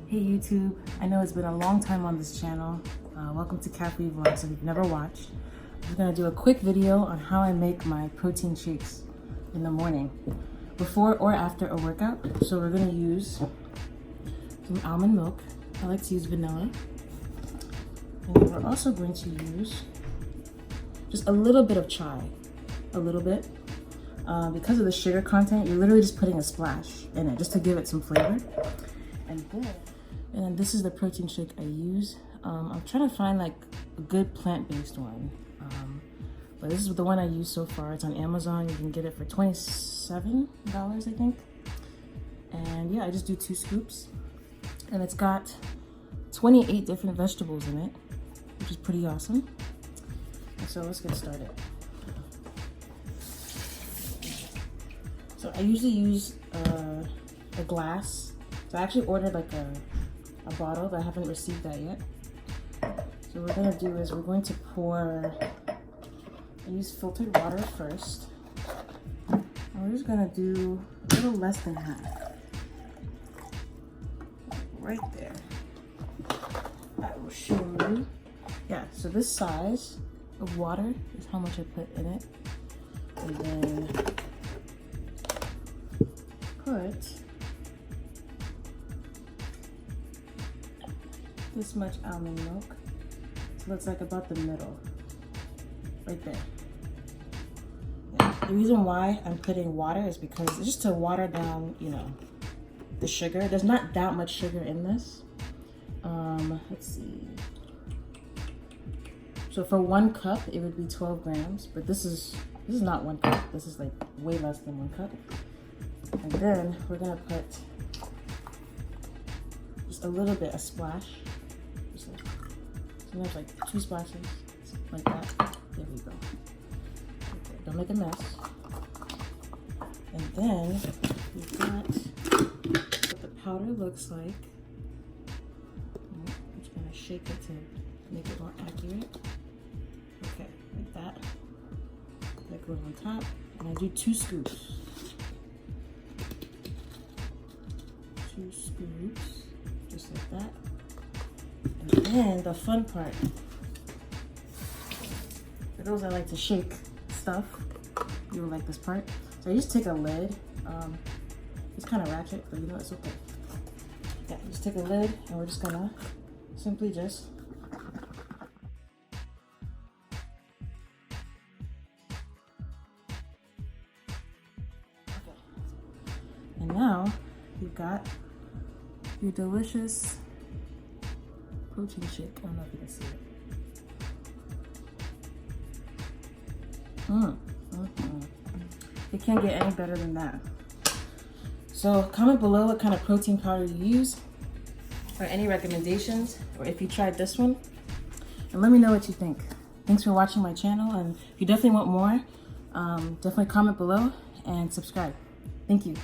Hey YouTube, I know it's been a long time on this channel. Welcome to Cafe Vlogs. If you've never watched, I'm gonna do a quick video on how I make my protein shakes in the morning, before or after a workout. So we're gonna use some almond milk. I like to use vanilla. And then we're also going to use just a little bit of chai, a little bit. Because of the sugar content, you're literally just putting a splash in it just to give it some flavor. And then this is the protein shake I use. I'm trying to find like a good plant-based one. But this is the one I use so far. It's on Amazon. You can get it for $27, I think. And yeah, I just do 2 scoops. And it's got 28 different vegetables in it, which is pretty awesome. And so let's get started. So I usually use a glass. So I actually ordered like a bottle, but I haven't received that yet. So what we're gonna do is we're going to pour, I use filtered water first. And we're just gonna do a little less than half. Right there. I will show you. Yeah, so this size of water is how much I put in it. And then put this much almond milk. So it's like about the middle, right there. Yeah. The reason why I'm putting water is because it's just to water down, you know, the sugar. There's not that much sugar in this. Let's see. So for 1 cup, it would be 12 grams, but this is not 1 cup. This is like way less than 1 cup. And then we're gonna put just a little bit, a splash. Sometimes like 2 splashes, like that. There we go. Okay, don't make a mess. And then we've got what the powder looks like. I'm just gonna shake it to make it more accurate. Okay, like that. That goes on top. And I do 2 scoops. 2 scoops, just like that. And then the fun part, for those that like to shake stuff, you will like this part. So I just take a lid. It's kind of ratchet, but you know, it's okay. Yeah, just take a lid and we're just gonna simply just okay. And now you've got your delicious protein shake. I don't know if you can see it. It can't get any better than that. So comment below what kind of protein powder you use, or any recommendations, or if you tried this one, and let me know what you think. Thanks for watching my channel, and if you definitely want more, definitely comment below and subscribe. Thank you.